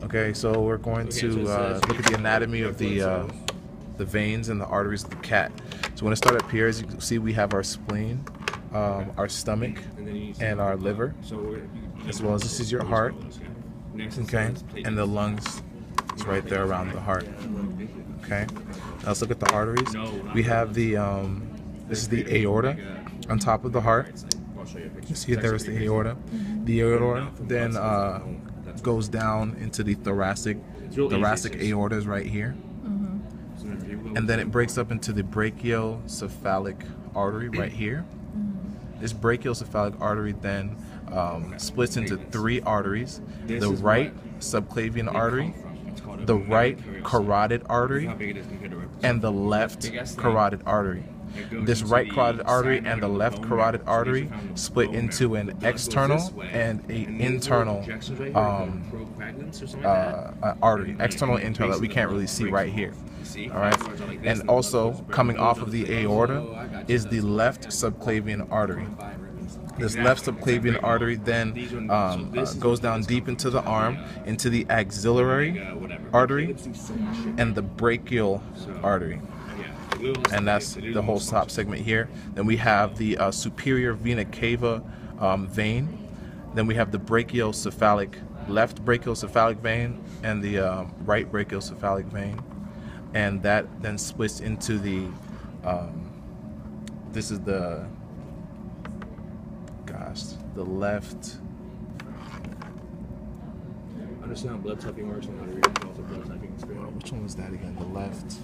Okay, so we're going to look at the anatomy of the veins and the arteries of the cat. So when I start up here, as you can see, we have our spleen, our stomach, and our liver, as well as this is your heart, okay, and the lungs is right there around the heart. Okay, now let's look at the arteries. We have the this is the aorta on top of the heart. You see there's the aorta. The aorta then goes down into the thoracic aorta is right here. And then it breaks up into the brachiocephalic artery right here. This brachiocephalic artery then splits into three arteries: the right subclavian artery, the right carotid artery, and the left carotid artery. This right carotid artery and the left carotid artery split into an external and an internal artery, external and internal, that we can't really see right here. All right, and also coming off of the aorta is the left subclavian artery. This left subclavian artery then goes down deep into the arm, into the axillary artery and the brachial artery. And that's the whole top segment here. Then we have the superior vena cava vein. Then we have the left brachiocephalic vein and the right brachiocephalic vein. And that then splits into the, this is the left. Understand how blood typing works and how to read also blood typing experience. Which one was that again? The left. Do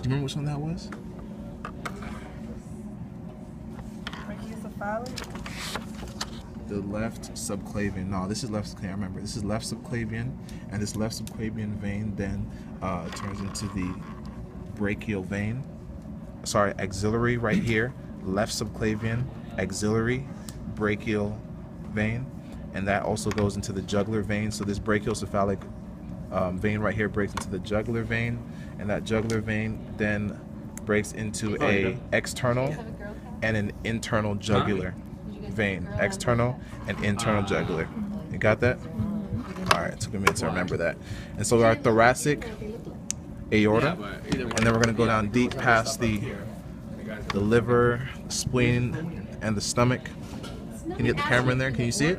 you remember which one that was? The left subclavian. No, this is left subclavian. I remember. This is left subclavian, and this left subclavian vein then turns into the brachial vein. Sorry, axillary right here. Left subclavian, axillary, brachial vein, and that also goes into the jugular vein. So this brachiocephalic vein right here breaks into the jugular vein, and that jugular vein then breaks into a external and an internal jugular vein. External and internal jugular. You got that? All right, it took a minute to remember that. And so our thoracic aorta, and then we're going to go down deep past the liver, the spleen, and the stomach. Can you get the camera in there? Can you see it?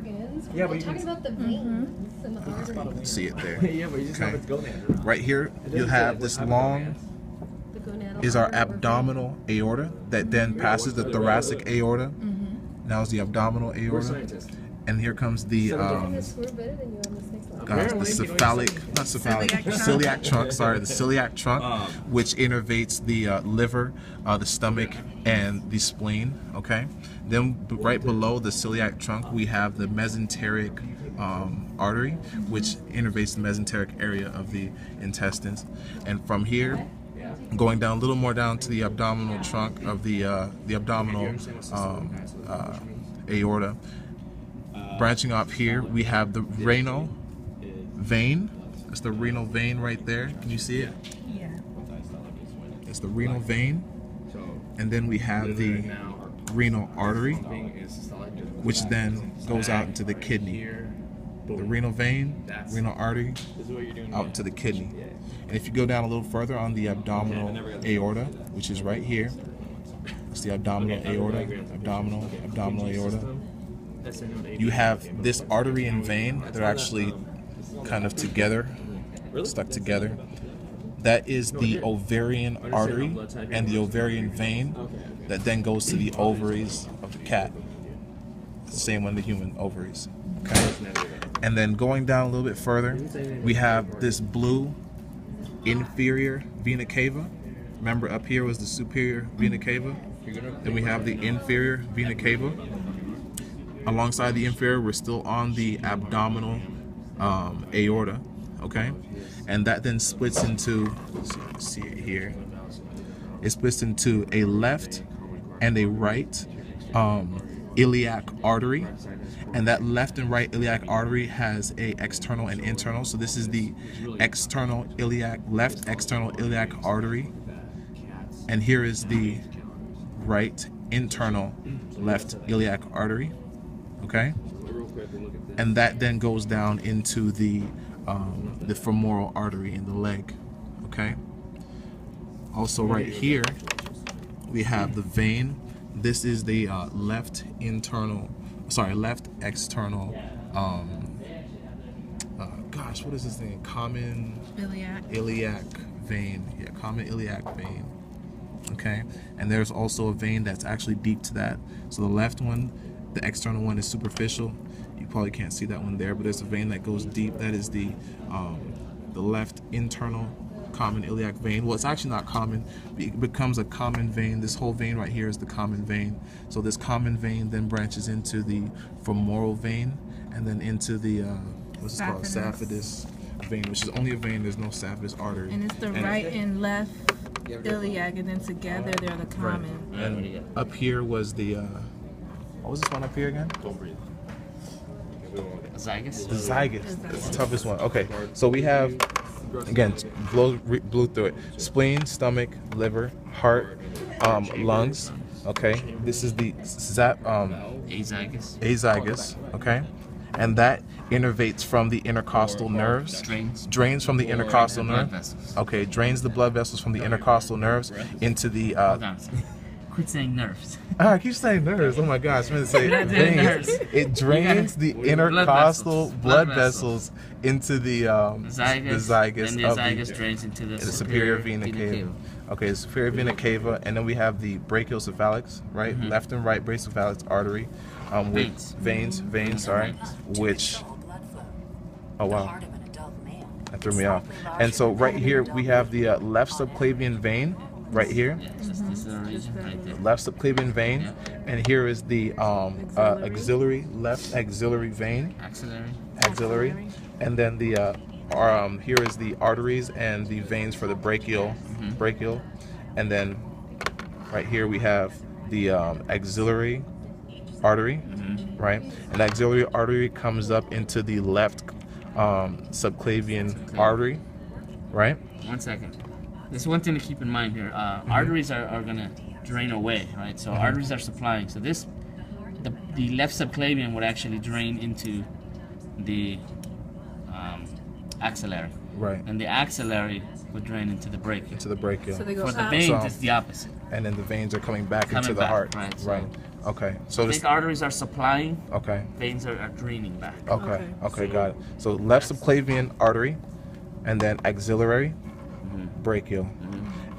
Yeah, but you're talking about the veins and the arteries. See it there. Yeah, but you just have its gonad. Right here, you have this long is our abdominal aorta that then passes the thoracic aorta. Now is the abdominal aorta, and here comes the celiac trunk. Sorry, the celiac trunk, which innervates the liver, the stomach, and the spleen. Okay. Then right below the celiac trunk, we have the mesenteric artery, which innervates the mesenteric area of the intestines. And from here, going down a little more down to the abdominal trunk of the abdominal aorta, branching off here, we have the renal vein. That's the renal vein right there. Can you see it? Yeah. It's the renal vein. And then we have the renal artery, which then goes out into the kidney. The renal vein, renal artery, out into the kidney. And if you go down a little further on the abdominal aorta, which is right here, it's the abdominal aorta, abdominal aorta. You have this artery and vein. They're actually kind of together, stuck together. That is the ovarian artery and the ovarian vein that then goes to the ovaries of the cat. It's the same one, the human ovaries. Okay. And then going down a little bit further, we have this blue inferior vena cava. Remember, up here was the superior vena cava. Then we have the inferior vena cava. Alongside the inferior, we're still on the abdominal aorta. Okay, and that then splits into, see it here. It splits into a left and a right iliac artery, and that left and right iliac artery has a external and internal. So this is the external iliac, left external iliac artery, and here is the right internal left iliac artery. Okay, and that then goes down into the femoral artery in the leg. Okay. Also, right here we have the vein. This is the left external. Gosh, what is this thing? Common iliac vein. Yeah, common iliac vein. Okay, and there's also a vein that's actually deep to that. So the left one, the external one, is superficial. You probably can't see that one there, but there's a vein that goes deep. That is the left internal common iliac vein. Well, it's actually not common. It becomes a common vein. This whole vein right here is the common vein. So this common vein then branches into the femoral vein, and then into the what's it called, saphenous vein, which is only a vein. There's no saphenous artery. And it's the right and left iliac, and then together they're the common. Right. And up here was the what was this one up here again? Don't breathe. Zygus? The zygus. That's the toughest one. Okay, so we have, again, blew through it. Spleen, stomach, liver, heart, lungs. Okay, this is the azygos. Okay, and that innervates from the intercostal nerves. Drains from the intercostal nerve. Okay, drains the blood vessels from the intercostal nerves into the. Quit saying nerves. I keep saying nerves. Oh my gosh, I'm gonna say veins. It drains the intercostal blood vessels into the zygos. Then the zygos drains into the superior vena cava. Okay, the superior vena cava, and then we have the brachiocephalix, right? Left and right brachiocephalix artery, with veins. Sorry, which. Oh wow, that threw me off. And so right here we have the left subclavian vein. Right here, left subclavian vein, and here is the left axillary vein, axillary, and then the here is the arteries and the veins for the brachial, and then right here we have the axillary artery, right, and the axillary artery comes up into the left subclavian artery, right. 1 second. There's one thing to keep in mind here. Arteries are going to drain away, right? So arteries are supplying. So the left subclavian would actually drain into the axillary. Right. And the axillary would drain into the brachial. Into the brachial. So they go For the veins, it's the opposite. And then the veins are coming back into the heart. Right. So right. Okay. So I think arteries are supplying. Okay. Veins are draining back. Okay, got it. So left subclavian artery, and then axillary, brachial.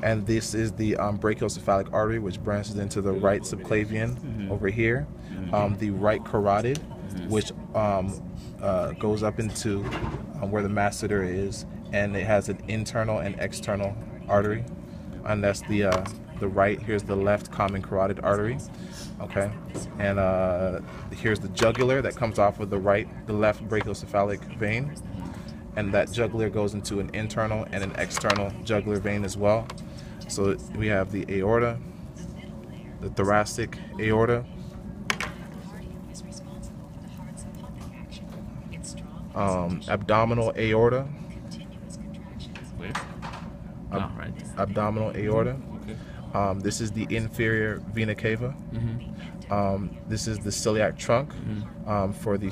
And this is the brachiocephalic artery, which branches into the right subclavian over here. The right carotid, which goes up into where the masseter is, and it has an internal and external artery. And that's the right. Here's the left common carotid artery. Okay, and here's the jugular that comes off of the left brachiocephalic vein. And that jugular goes into an internal and an external jugular vein as well. So we have the aorta, the thoracic aorta, abdominal aorta, abdominal aorta. This is the inferior vena cava. This is the celiac trunk for the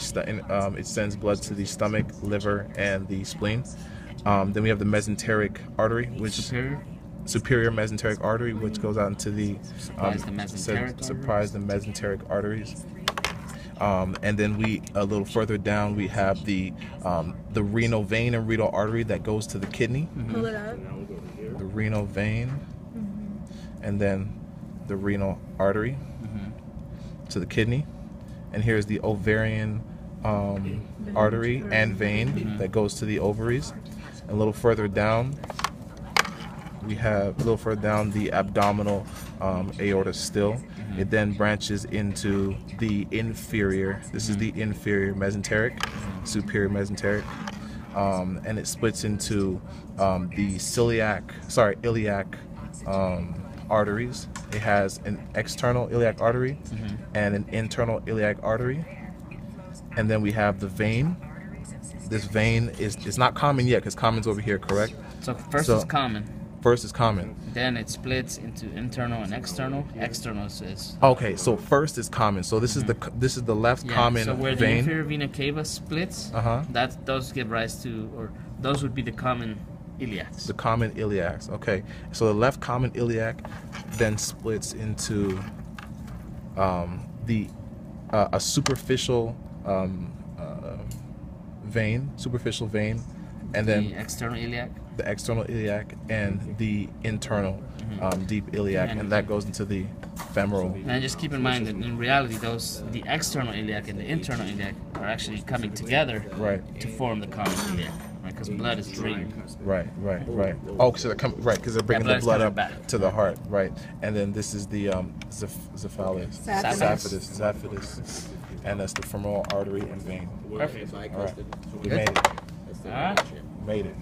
it sends blood to the stomach, liver, and the spleen. Then we have the mesenteric artery, which superior mesenteric artery, which goes out into the the mesenteric arteries. And then a little further down we have the renal vein and renal artery that goes to the kidney. Pull it up. The renal vein, and then the renal artery to the kidney. And here's the ovarian artery and vein that goes to the ovaries. And a little further down we have the abdominal aorta still. It then branches into the inferior. This is the inferior mesenteric, superior mesenteric, and it splits into the iliac arteries. It has an external iliac artery and an internal iliac artery, and then we have the vein. This vein is not common yet because common's over here, correct? So first is common. First is common. Then it splits into internal and external. External is Okay, so first is common. So this is the left common so where the vein. inferior vena cava splits, those give rise to, or those would be the common iliacs. The common iliacs. Okay, so the left common iliac then splits into a superficial vein, and then the external iliac. the external iliac and the internal deep iliac, and that goes into the femoral. And just keep in mind that in reality, the external iliac and the internal iliac are actually coming together to form the common iliac, right? Because blood is draining. Right. Oh, so they're coming because they're bringing the blood up back to the heart, right? And then this is the Xaphidas, and that's the femoral artery and vein. Perfect. All right, we Good. made it. Alright. Made it.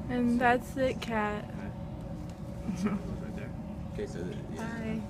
And that's it, Kat. Okay, so Bye.